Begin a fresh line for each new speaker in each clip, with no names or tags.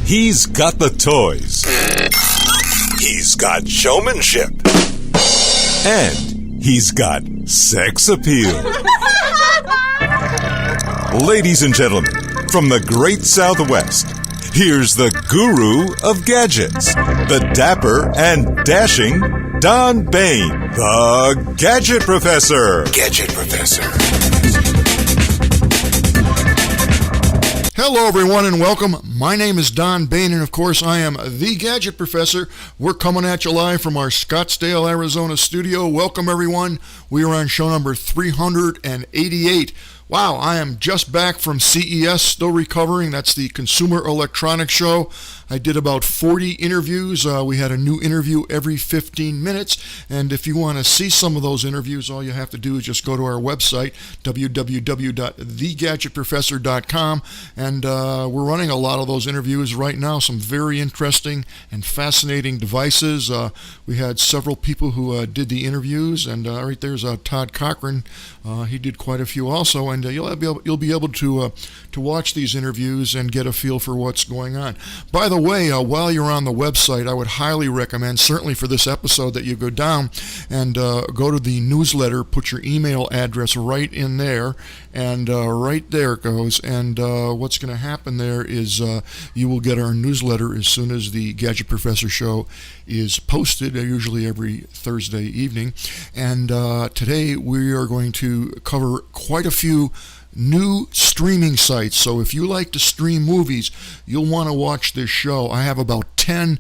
He's got the toys. He's got showmanship. And he's got sex appeal. Ladies and gentlemen, from the great Southwest, here's the guru of gadgets, the dapper and dashing Don Baine, the Gadget Professor. Gadget Professor.
Hello, everyone, and welcome. My name is Don Baine, and of course, I am the Gadget Professor. We're coming at you live from our Scottsdale, Arizona studio. Welcome, everyone. We are on show number 388. Wow, I am just back from CES, still recovering. That's the Consumer Electronics Show. I did about 40 interviews. We had a new interview every 15 minutes. And if you want to see some of those interviews, all you have to do is just go to our website, www.thegadgetprofessor.com. And we're running a lot of those interviews right now. Some very interesting and fascinating devices. We had several people who did the interviews. And right there's Todd Cochran. He did quite a few also. And you'll be able to watch these interviews and get a feel for what's going on. By the way, while you're on the website, I would highly recommend, certainly for this episode, that you go down and go to the newsletter, put your email address right in there, and right there it goes. And what's going to happen there is you will get our newsletter as soon as the Gadget Professor Show is posted, usually every Thursday evening. And today we are going to cover quite a few new streaming sites. So if you like to stream movies, you'll want to watch this show. I have about 10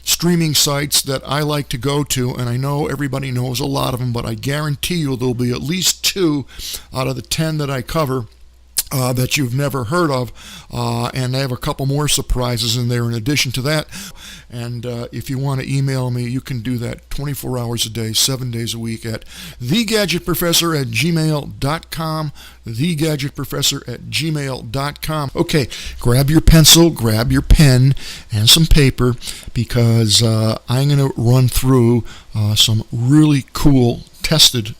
streaming sites that I like to go to, and I know everybody knows a lot of them, but I guarantee you there'll be at least 2 out of the 10 that I cover that you've never heard of, and I have a couple more surprises in there in addition to that. And if you want to email me, you can do that 24 hours a day, 7 days a week at thegadgetprofessor@gmail.com, thegadgetprofessor@gmail.com. Okay, grab your pencil, grab your pen, and some paper, because I'm going to run through some really cool tested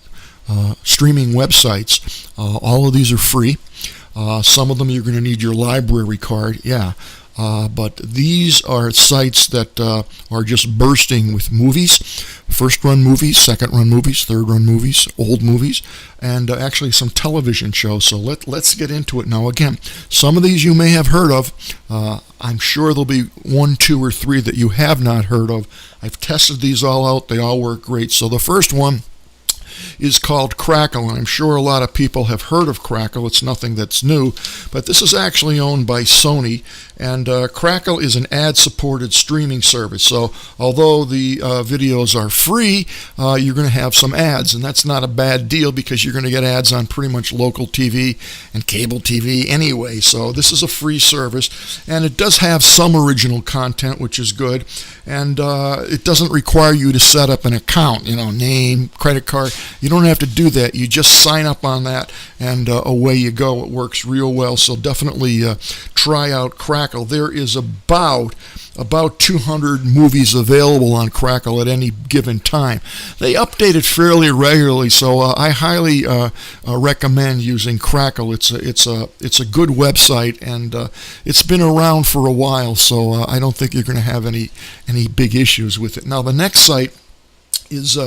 streaming websites. All of these are free. Some of them you're going to need your library card, but these are sites that are just bursting with movies, first-run movies, second-run movies, third-run movies, old movies, and actually some television shows. So let's get into it now. Again, some of these you may have heard of. I'm sure there'll be 1, 2, or 3 that you have not heard of. I've tested these all out. They all work great. So the first one is called Crackle, and I'm sure a lot of people have heard of Crackle. It's nothing that's new, but this is actually owned by Sony, and Crackle is an ad-supported streaming service. So although the videos are free, you're going to have some ads, and that's not a bad deal because you're going to get ads on pretty much local TV and cable TV anyway. So this is a free service, and it does have some original content, which is good, and it doesn't require you to set up an account, name, credit card. You don't have to do that. You just sign up on that, and away you go. It works real well, so definitely try out Crackle. There is about 200 movies available on Crackle at any given time. They update it fairly regularly, so I highly recommend using Crackle. It's a good website, and it's been around for a while, so I don't think you're going to have any big issues with it. Now, the next site is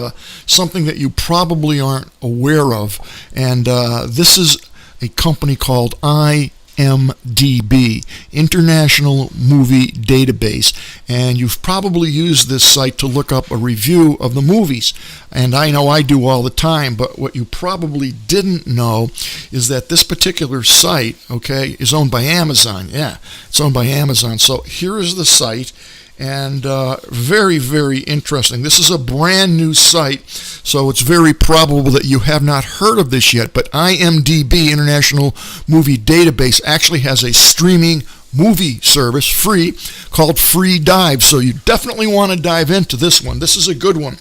something that you probably aren't aware of, and this is a company called IMDB, International Movie Database, and you've probably used this site to look up a review of the movies, and I know I do all the time, but what you probably didn't know is that this particular site, is owned by Amazon. Yeah, it's owned by Amazon. So here is the site. And very, very interesting. This is a brand new site, so it's very probable that you have not heard of this yet. But IMDB, International Movie Database, actually has a streaming movie service, free, called Free Dive. So you definitely want to dive into this one. This is a good one.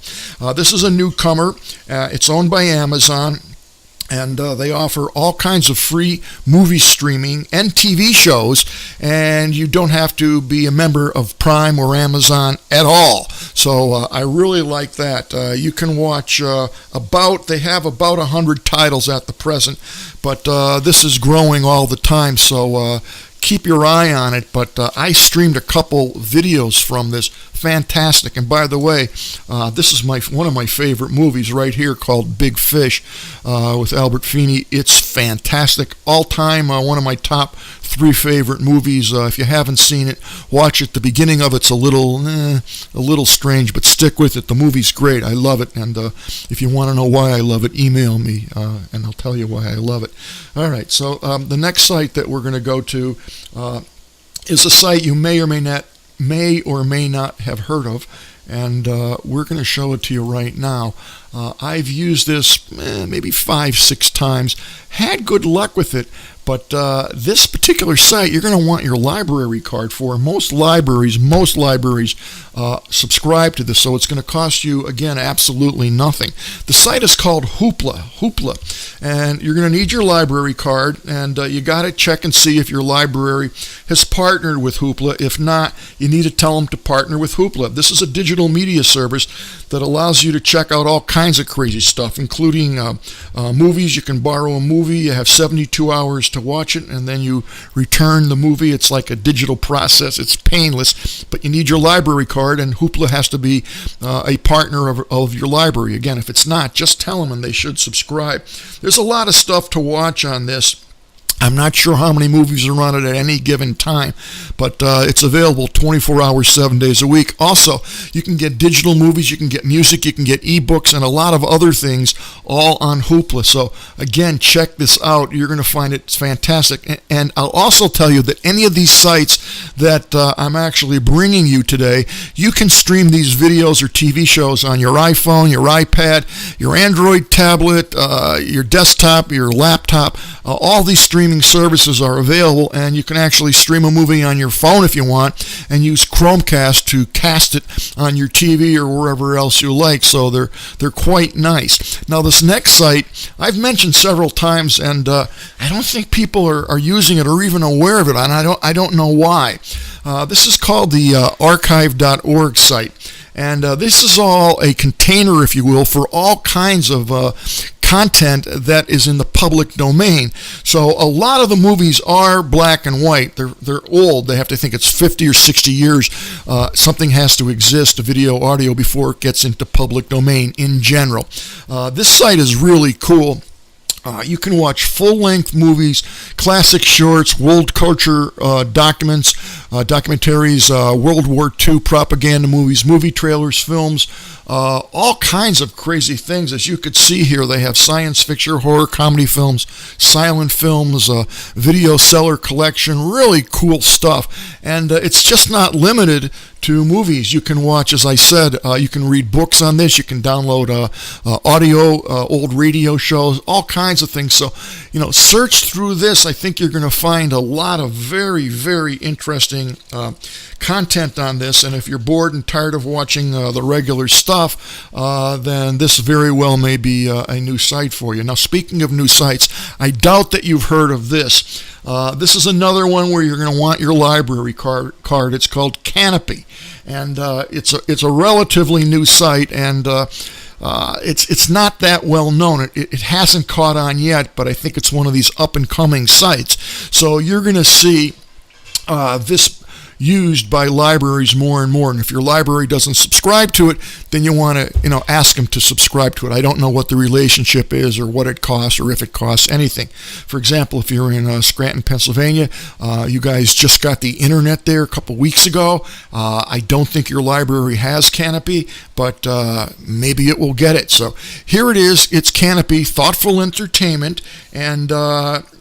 This is a newcomer. It's owned by Amazon. And they offer all kinds of free movie streaming and TV shows, and you don't have to be a member of Prime or Amazon at all. So I really like that. You can watch they have about 100 titles at the present, but this is growing all the time, so keep your eye on it, but I streamed a couple videos from this. Fantastic. And by the way, this is one of my favorite movies right here, called Big Fish, with Albert Finney. It's fantastic. All time, one of my top 3 favorite movies. If you haven't seen it, watch it. The beginning of it's a little strange, but stick with it. The movie's great. I love it. And if you want to know why I love it, email me, and I'll tell you why I love it. All right. So the next site that we're going to go to is a site you may or may not have heard of, and we're going to show it to you right now. I've used this maybe 5-6 times, had good luck with it, but this particular site you're going to want your library card for. Most libraries subscribe to this, so it's going to cost you, again, absolutely nothing. The site is called Hoopla, and you're going to need your library card, and you got to check and see if your library has partnered with Hoopla. If not, you need to tell them to partner with Hoopla. This is a digital media service that allows you to check out all kinds of crazy stuff, including movies. You can borrow a movie, you have 72 hours to watch it, and then you return the movie. It's like a digital process. It's painless, but you need your library card, and Hoopla has to be a partner of your library. Again, if it's not, just tell them and they should subscribe. There's a lot of stuff to watch on this. I'm not sure how many movies are on it at any given time, but it's available 24 hours, 7 days a week. Also, you can get digital movies, you can get music, you can get ebooks, and a lot of other things all on Hoopla. So, again, check this out. You're going to find it fantastic. And I'll also tell you that any of these sites that I'm actually bringing you today, you can stream these videos or TV shows on your iPhone, your iPad, your Android tablet, your desktop, your laptop. All these streaming services are available, and you can actually stream a movie on your phone if you want and use Chromecast to cast it on your TV or wherever else you like. So they're quite nice. Now, this next site I've mentioned several times, and I don't think people are using it or even aware of it, and I don't know why. This is called the archive.org site, and this is all a container, if you will, for all kinds of content that is in the public domain. So a lot of the movies are black and white. They're old. They have to think it's 50 or 60 years. Something has to exist, a video, audio, before it gets into public domain in general. This site is really cool. You can watch full-length movies, classic shorts, world culture documents, documentaries, World War II propaganda movies, movie trailers, films, all kinds of crazy things. As you could see here, they have science fiction, horror, comedy films, silent films, video seller collection, really cool stuff. And it's just not limited to movies. You can watch, as I said, you can read books on this. You can download audio, old radio shows, all kinds of things. So, search through this. I think you're going to find a lot of very, very interesting content on this. And if you're bored and tired of watching the regular stuff, then this very well may be a new site for you. Now, speaking of new sites, I doubt that you've heard of this. This is another one where you're going to want your library card. It's called Canopy, and it's a relatively new site, and it's not that well known. It hasn't caught on yet, but I think it's one of these up and coming sites. So you're going to see this used by libraries more and more. And if your library doesn't subscribe to it, then you want to, ask them to subscribe to it. I don't know what the relationship is or what it costs or if it costs anything. For example, if you're in Scranton, Pennsylvania, you guys just got the internet there a couple weeks ago. I don't think your library has Canopy, but maybe it will get it. So here it is. It's Canopy, thoughtful entertainment, and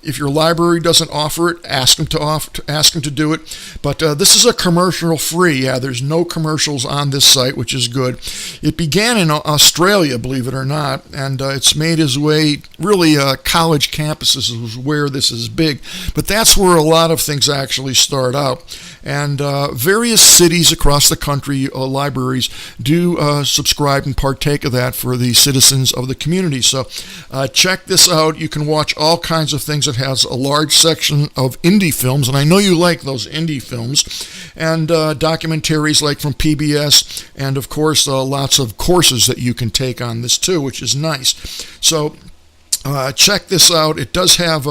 if your library doesn't offer it, ask them to do it. But this is a commercial free. Yeah, there's no commercials on this site, which is good. It began in Australia, believe it or not, and it's made its way, really, college campuses is where this is big. But that's where a lot of things actually start out. And various cities across the country, libraries, do subscribe and partake of that for the citizens of the community. So check this out. You can watch all kinds of things. It has a large section of indie films, and I know you like those indie films, and documentaries like from PBS, and of course lots of courses that you can take on this too, which is nice. So Check this out. It does have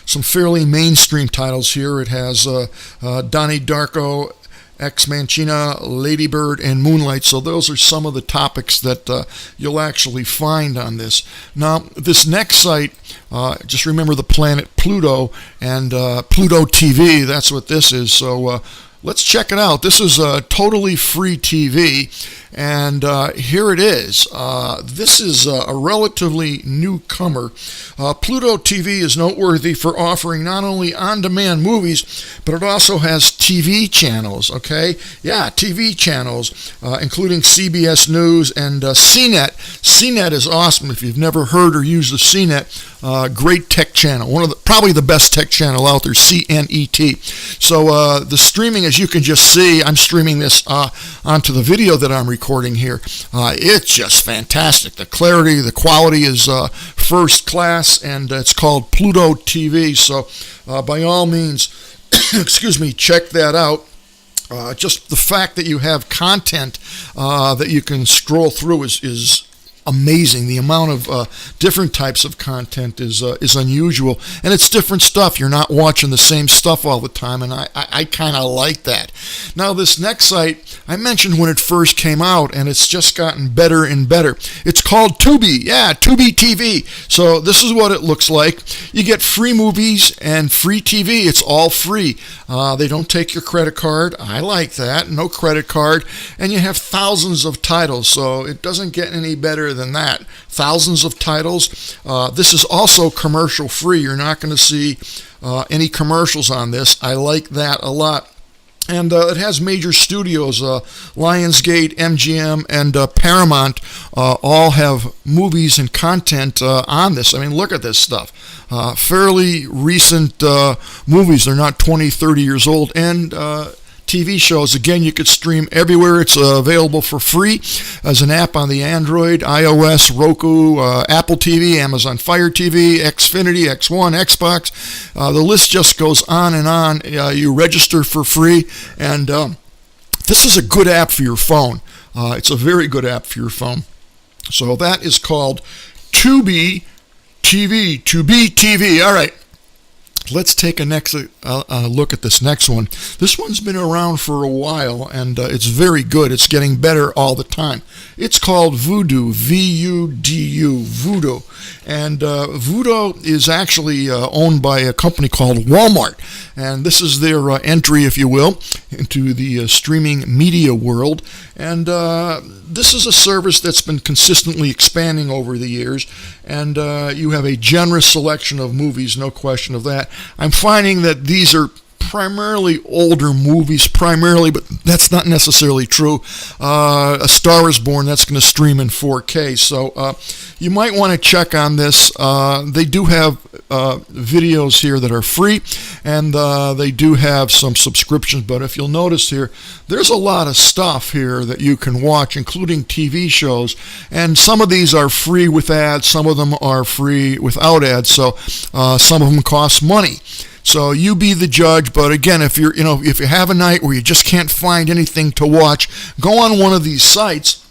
some fairly mainstream titles here. It has Donnie Darko, Ex Machina, Ladybird, and Moonlight. So those are some of the topics that you'll actually find on this. Now, this next site, just remember the planet Pluto and Pluto TV. That's what this is. So let's check it out. This is a totally free TV, and here it is. This is a relatively newcomer. Pluto TV is noteworthy for offering not only on-demand movies, but it also has TV channels, okay? Yeah, TV channels, including CBS News and CNET. CNET is awesome. If you've never heard or used the CNET, great tech channel. Probably the best tech channel out there, CNET. So the streaming, as you can just see, I'm streaming this onto the video that I'm recording here. It's just fantastic. The clarity, the quality is first class, and it's called Pluto TV. So by all means, excuse me, check that out. Just the fact that you have content that you can scroll through is amazing. The amount of different types of content is unusual, and it's different stuff. You're not watching the same stuff all the time, and I kind of like that. Now, this next site, I mentioned when it first came out, and it's just gotten better and better. It's called Tubi. Yeah, Tubi TV. So this is what it looks like. You get free movies and free TV. It's all free. They don't take your credit card. I like that. No credit card. And you have thousands of titles, so it doesn't get any better than that. Thousands of titles. This is also commercial free. You're not going to see any commercials on this. I like that a lot. And it has major studios, Lionsgate, MGM, and Paramount all have movies and content on this. I mean, look at this stuff. Fairly recent movies. They're not 20, 30 years old. And TV shows. Again, you could stream everywhere. It's available for free as an app on the Android, iOS, Roku, Apple TV, Amazon Fire TV, Xfinity, X1, Xbox. The list just goes on and on. You register for free, and this is a good app for your phone. It's a very good app for your phone. So that is called Tubi TV. Tubi TV. All right. Let's take a look at this next one. This one's been around for a while, and it's very good. It's getting better all the time. It's called Vudu, V-U-D-U, Vudu. And Vudu is actually owned by a company called Walmart. And this is their entry, if you will, into the streaming media world. And this is a service that's been consistently expanding over the years. And you have a generous selection of movies, no question of that. I'm finding that these are primarily older movies, but that's not necessarily true. A Star is Born, that's going to stream in 4K, so you might want to check on this. They do have videos here that are free, and they do have some subscriptions, but if you'll notice here, there's a lot of stuff here that you can watch, including TV shows, and some of these are free with ads, some of them are free without ads, so some of them cost money. So you be the judge, but again, if you have a night where you just can't find anything to watch, go on one of these sites,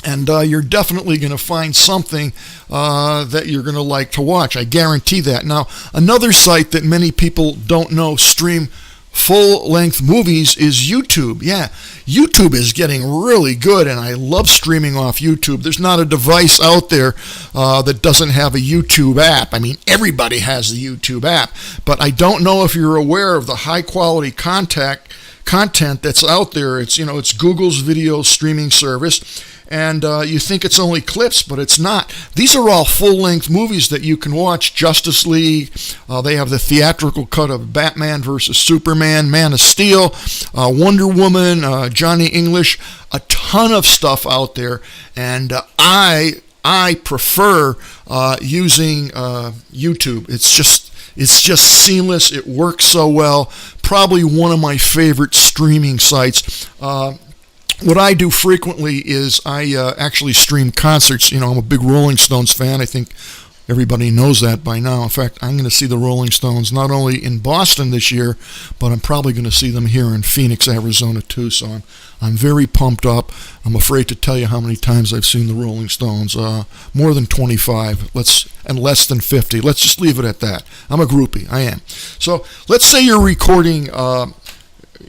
and you're definitely going to find something that you're going to like to watch. I guarantee that. Now, another site that many people don't know stream full-length movies is YouTube. Yeah, YouTube is getting really good, and I love streaming off YouTube. There's not a device out there that doesn't have a YouTube app. I mean, everybody has the YouTube app, but I don't know if you're aware of the high-quality content that's out there. It's Google's video streaming service, and you think it's only clips, but it's not. These are all full-length movies that you can watch. Justice League, they have the theatrical cut of Batman versus Superman, Man of Steel, Wonder Woman, Johnny English, a ton of stuff out there, and I prefer using YouTube. It's just seamless. It works so well. Probably one of my favorite streaming sites. What I do frequently is I actually stream concerts. I'm a big Rolling Stones fan. I think Everybody knows that by now. In fact, I'm going to see the Rolling Stones not only in Boston this year, but I'm probably going to see them here in Phoenix, Arizona too. So I'm very pumped up. I'm afraid to tell you how many times I've seen the Rolling Stones. More than 25, and less than 50. Let's just leave it at that. I'm a groupie. I am. So let's say you're recording.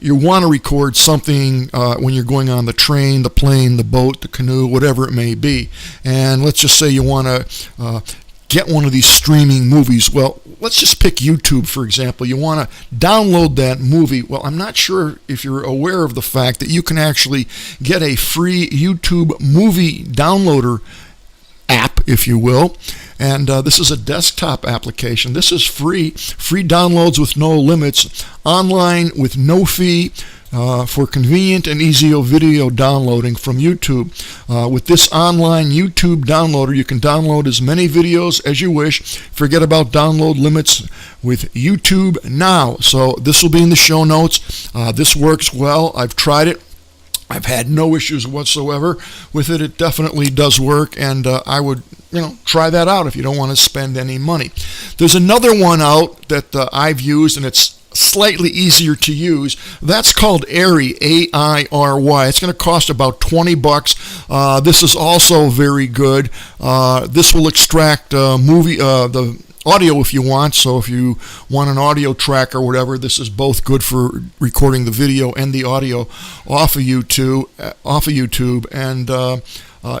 You want to record something when you're going on the train, the plane, the boat, the canoe, whatever it may be. And let's just say you want to get one of these streaming movies. Well, let's just pick YouTube, for example. You want to download that movie. Well, I'm not sure if you're aware of the fact that you can actually get a free YouTube movie downloader app, if you will. And this is a desktop application. This is free downloads with no limits, online with no fee, for convenient and easy video downloading from YouTube. With this online YouTube downloader, you can download as many videos as you wish. Forget about download limits with YouTube Now. So this will be in the show notes. This works well. I've tried it. I've had no issues whatsoever with it. It definitely does work, and I would, try that out if you don't want to spend any money. There's another one out that I've used, and it's slightly easier to use. That's called Airy, A-I-R-Y. It's going to cost about $20. This is also very good. This will extract the audio if you want. So if you want an audio track or whatever, this is both good for recording the video and the audio off of YouTube, and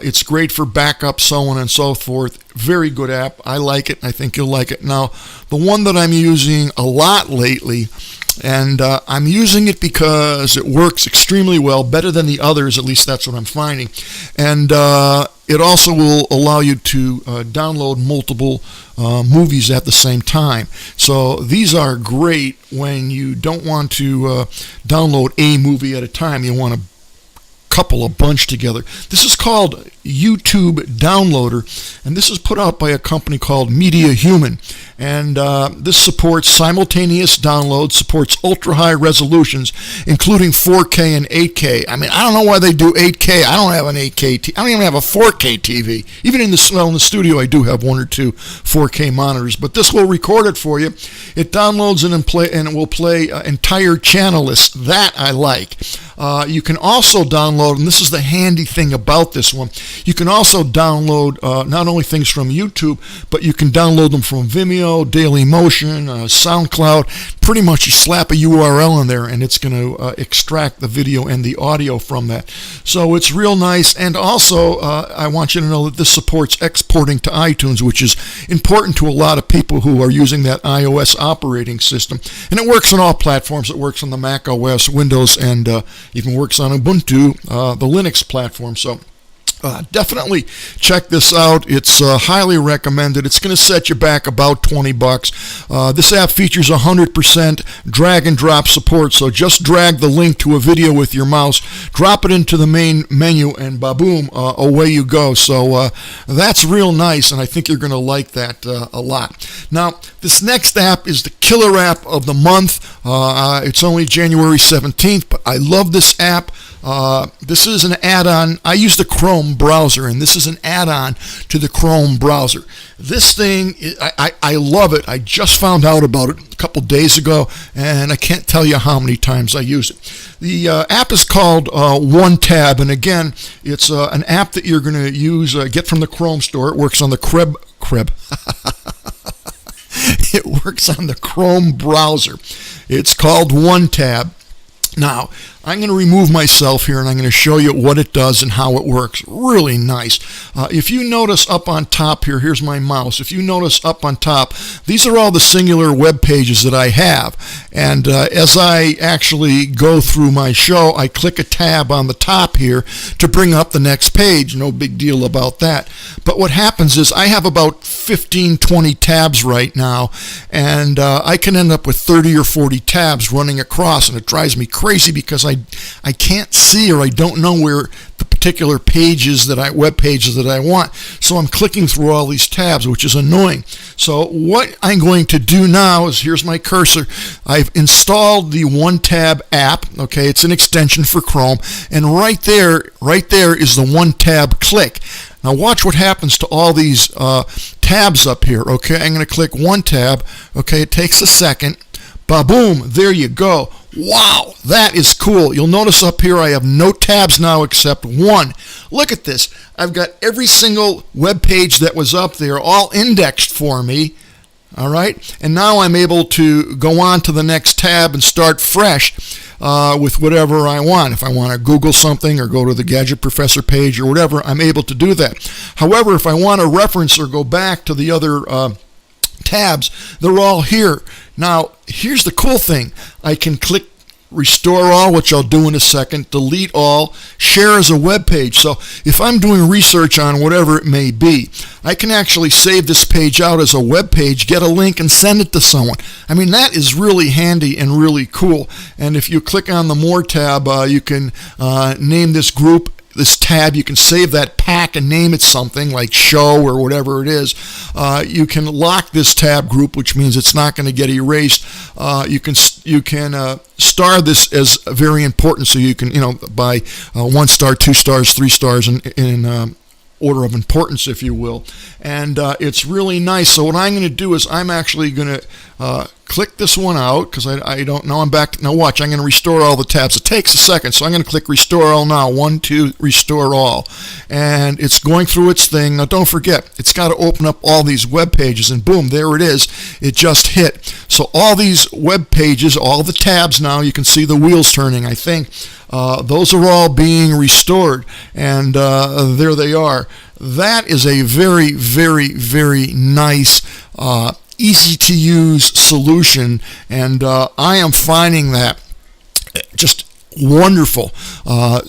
it's great for backup, so on and so forth. Very good app. I like it. I think you'll like it. Now, the one that I'm using a lot lately, and I'm using it because it works extremely well, better than the others, at least that's what I'm finding. And it also will allow you to download multiple movies at the same time. So these are great when you don't want to download a movie at a time. You want to couple a bunch together. This is called YouTube Downloader, and this is put out by a company called Media Human. And this supports simultaneous downloads, supports ultra-high resolutions, including 4K and 8K. I mean, I don't know why they do 8K. I don't have an 8K. I don't even have a 4K TV. Even in the studio, I do have one or two 4K monitors. But this will record it for you. It downloads and it will play entire channel lists. That I like. You can also download, and this is the handy thing about this one, you can also download not only things from YouTube, but you can download them from Vimeo, Dailymotion, SoundCloud. Pretty much you slap a URL in there and it's going to extract the video and the audio from that. So it's real nice. And also I want you to know that this supports exporting to iTunes, which is important to a lot of people who are using that iOS operating system. And it works on all platforms. It works on the Mac OS, Windows, and even works on Ubuntu, the Linux platform. So definitely check this out. It's highly recommended. It's going to set you back about $20. This app features 100% drag and drop support. So just drag the link to a video with your mouse, drop it into the main menu, and ba-boom, away you go. So that's real nice, and I think you're going to like that a lot. Now, this next app is the killer app of the month. It's only January 17th, but I love this app. This is an add-on. I use the Chrome browser, and this is an add-on to the Chrome browser. This thing, I love it. I just found out about it a couple days ago, and I can't tell you how many times I use it. The app is called OneTab, and again, it's an app that you're going to use, get from the Chrome store. It works on the It works on the Chrome browser. It's called OneTab. Now, I'm going to remove myself here and I'm going to show you what it does and how it works. Really nice. If you notice up on top here, here's my mouse. If you notice up on top, these are all the singular web pages that I have. And as I actually go through my show, I click a tab on the top here to bring up the next page. No big deal about that. But what happens is I have about 15, 20 tabs right now, and I can end up with 30 or 40 tabs running across, and it drives me crazy because I can't see, or I don't know where the particular web pages that I want. So I'm clicking through all these tabs, which is annoying. So what I'm going to do now is, here's my cursor. I've installed the OneTab app. Okay, it's an extension for Chrome, and right there is the OneTab click. Now watch what happens to all these tabs up here. Okay, I'm going to click OneTab. Okay, it takes a second. Ba-boom, there you go. Wow, that is cool. You'll notice up here I have no tabs now except one. Look at this. I've got every single web page that was up there all indexed for me. All right, and now I'm able to go on to the next tab and start fresh with whatever I want. If I want to Google something or go to the Gadget Professor page or whatever, I'm able to do that. However, if I want to reference or go back to the other tabs, they're all here. Now, here's the cool thing. I can click Restore All, which I'll do in a second, delete all, share as a web page. So if I'm doing research on whatever it may be, I can actually save this page out as a web page, get a link, and send it to someone. I mean, that is really handy and really cool. And if you click on the More tab, you can name this group, this tab. You can save that pack and name it something like show or whatever it is. You can lock this tab group, which means it's not going to get erased. You can star this as very important, so you can, by 1 star, 2 stars, 3 stars in order of importance, if you will. And it's really nice. So what I'm going to do is I'm actually going to click this one out because I don't know. I'm back. Now watch, I'm going to restore all the tabs. It takes a second, so I'm going to click Restore All now. 1, 2, Restore All. And it's going through its thing. Now don't forget, it's got to open up all these web pages, and boom, there it is. It just hit. So all these web pages, all the tabs now, you can see the wheels turning, I think. Those are all being restored, and there they are. That is a very, very, very nice, easy to use solution, and I am finding that just wonderful.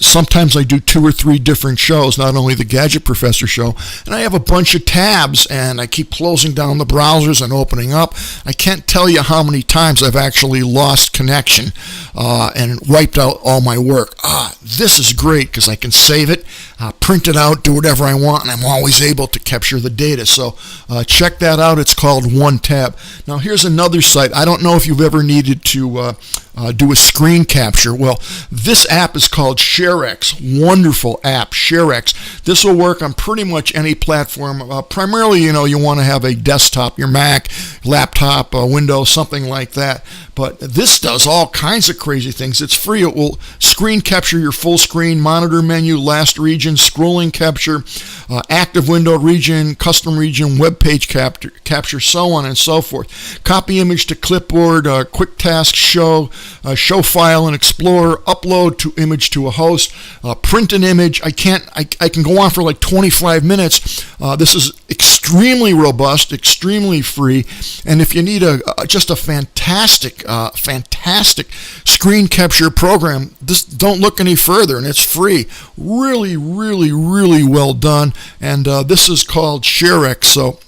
Sometimes I do 2 or 3 different shows, not only the Gadget Professor show, and I have a bunch of tabs, and I keep closing down the browsers and opening up. I can't tell you how many times I've actually lost connection and wiped out all my work. This is great because I can save it, print it out, do whatever I want, and I'm always able to capture the data. So check that out. It's called OneTab. Now here's another site. I don't know if you've ever needed to do a screen capture. Well, this app is called ShareX. Wonderful app, ShareX. This will work on pretty much any platform. Primarily, you want to have a desktop, your Mac, laptop, Windows, something like that. But this does all kinds of crazy things. It's free. It will screen capture your full screen, monitor menu, last region, scrolling capture, active window region, custom region, web page capture, so on and so forth. Copy image to clipboard, quick task show file and Explorer, upload to image to a host, print an image. I can go on for like 25 minutes. This is extremely robust, extremely free, and if you need just a fantastic screen capture program, don't look any further, and it's free. Really, really, really well done, and this is called ShareX. So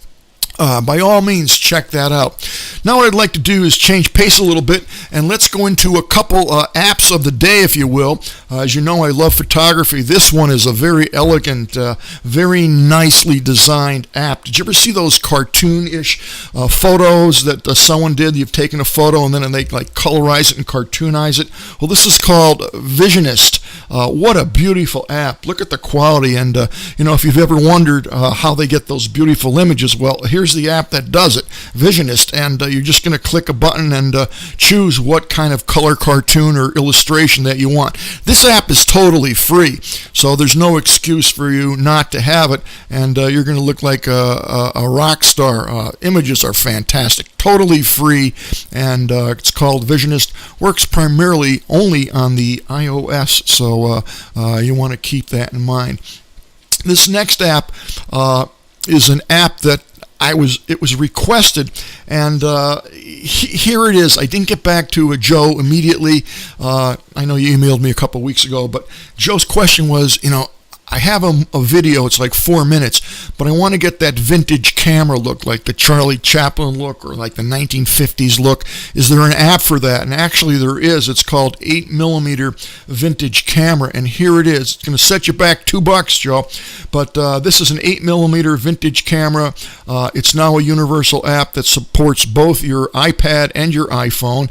by all means, check that out. Now what I'd like to do is change pace a little bit, and let's go into a couple apps of the day, if you will. As you know, I love photography. This one is a very elegant, very nicely designed app. Did you ever see those cartoon-ish photos that someone did? You've taken a photo and then they like colorize it and cartoonize it. Well, this is called Visionus. What a beautiful app. Look at the quality, and if you've ever wondered how they get those beautiful images, well, here's the app that does it, Visionus, and you're just going to click a button and choose what kind of color cartoon or illustration that you want. This app is totally free, so there's no excuse for you not to have it, and you're going to look like a rock star. Images are fantastic, totally free, and it's called Visionus. Works primarily only on the iOS, so you want to keep that in mind. This next app is an app that it was requested, and here it is. I didn't get back to Joe immediately. I know you emailed me a couple weeks ago, but Joe's question was, I have a video, it's like 4 minutes, but I want to get that vintage camera look, like the Charlie Chaplin look or like the 1950s look. Is there an app for that? And actually there is. It's called 8mm vintage camera, and here it is. It's going to set you back $2, Joe, but this is an 8mm vintage camera. It's now a universal app that supports both your iPad and your iPhone.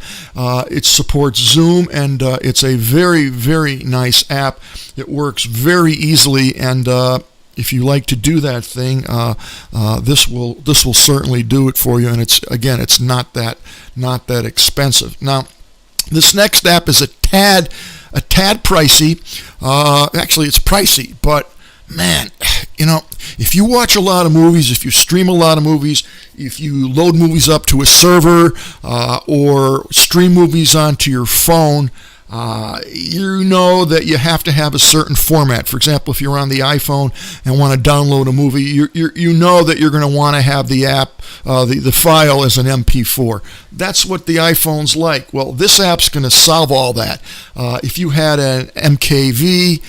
It supports Zoom, and it's a very, very nice app. It works very easily, and if you like to do that thing, this will certainly do it for you. And it's not that expensive. Now, this next app is a tad pricey. Actually, it's pricey, but man, if you watch a lot of movies, if you stream a lot of movies, if you load movies up to a server or stream movies onto your phone, you know that you have to have a certain format. For example, if you're on the iPhone and want to download a movie, you know that you're going to want to have the app, the file as an MP4. That's what the iPhone's like. Well, this app's going to solve all that. If you had an MKV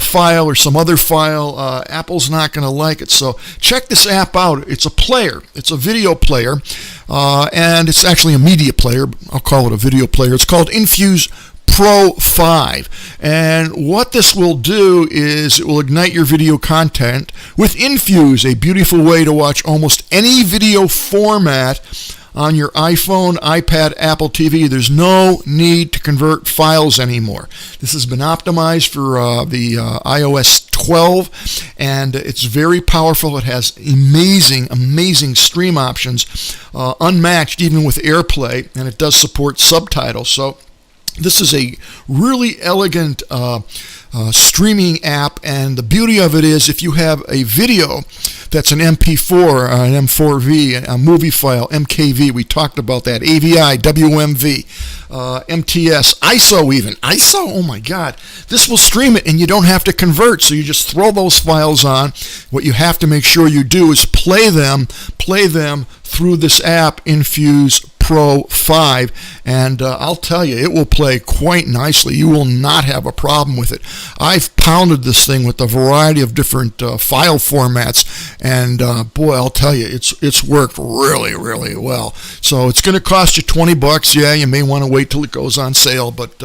file or some other file, Apple's not going to like it. So check this app out. It's a player. It's a video player, and it's actually a media player. I'll call it a video player. It's called Infuse Pro 5, and what this will do is it will ignite your video content with Infuse, a beautiful way to watch almost any video format on your iPhone, iPad, Apple TV. There's no need to convert files anymore. This has been optimized for the iOS 12, and it's very powerful. It has amazing stream options, unmatched even with AirPlay, and it does support subtitles. So this is a really elegant streaming app, and the beauty of it is if you have a video that's an MP4, an M4V, a movie file, MKV, we talked about that, AVI, WMV, MTS, ISO even. ISO, oh my God. This will stream it and you don't have to convert, so you just throw those files on. What you have to make sure you do is play them through this app, Infuse Pro 5, and I'll tell you, it will play quite nicely. You will not have a problem with it. I've pounded this thing with a variety of different file formats, and boy, I'll tell you, it's worked really well. So it's going to cost you $20. Yeah, you may want to wait till it goes on sale, but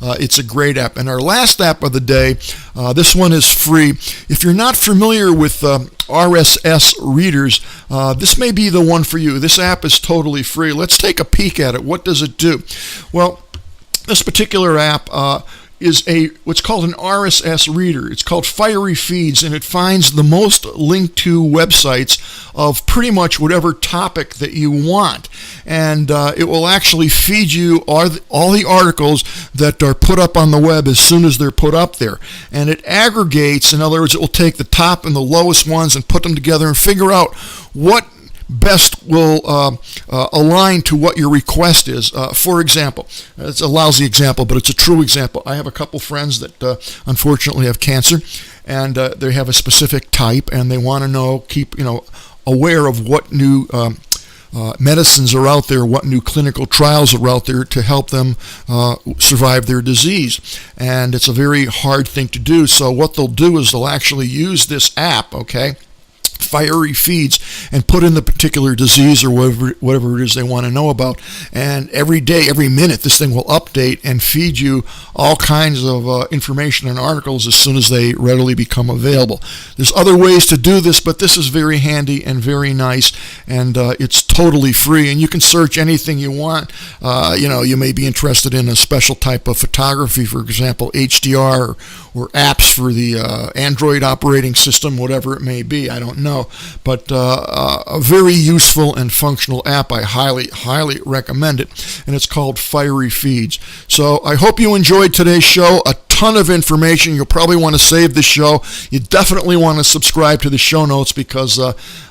it's a great app. And our last app of the day, this one is free. If you're not familiar with RSS readers, this may be the one for you. This app is totally free. Let's take a peek at it. What does it do? Well, this particular app is what's called an RSS reader. It's called Fiery Feeds, and it finds the most linked to websites of pretty much whatever topic that you want. And it will actually feed you all the articles that are put up on the web as soon as they're put up there. And it aggregates, in other words, it will take the top and the lowest ones and put them together and figure out what best will align to what your request is. For example, it's a lousy example, but it's a true example. I have a couple friends that unfortunately have cancer, and they have a specific type, and they want to keep aware of what new medicines are out there, what new clinical trials are out there to help them survive their disease. And it's a very hard thing to do. So what they'll do is they'll actually use this app, okay, Fiery Feeds, and put in the particular disease or whatever it is they want to know about, and every day, every minute, this thing will update and feed you all kinds of information and articles as soon as they readily become available. There's other ways to do this, but this is very handy and very nice, and it's totally free, and you can search anything you want. You may be interested in a special type of photography, for example, HDR, or apps for the Android operating system, whatever it may be. I don't know, but a very useful and functional app. I highly recommend it, and it's called Fiery Feeds. So I hope you enjoyed today's show. A ton of information. You'll probably want to save this show. You definitely want to subscribe to the show notes, because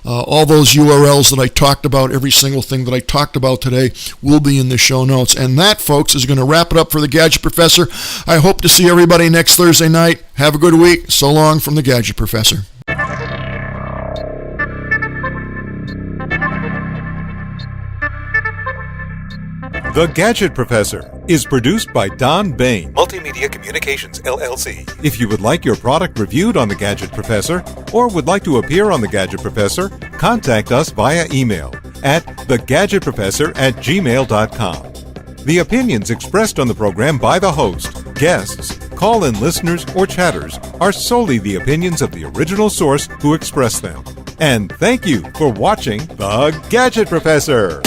all those URLs that I talked about, every single thing that I talked about today, will be in the show notes. And that, folks, is going to wrap it up for the Gadget Professor. I hope to see everybody next Thursday night. Have a good week. So long from the Gadget Professor.
The Gadget Professor is produced by Don Baine,
Multimedia Communications, LLC.
If you would like your product reviewed on The Gadget Professor, or would like to appear on The Gadget Professor, contact us via email at thegadgetprofessor@gmail.com. The opinions expressed on the program by the host, guests, call-in listeners, or chatters are solely the opinions of the original source who expressed them. And thank you for watching The Gadget Professor.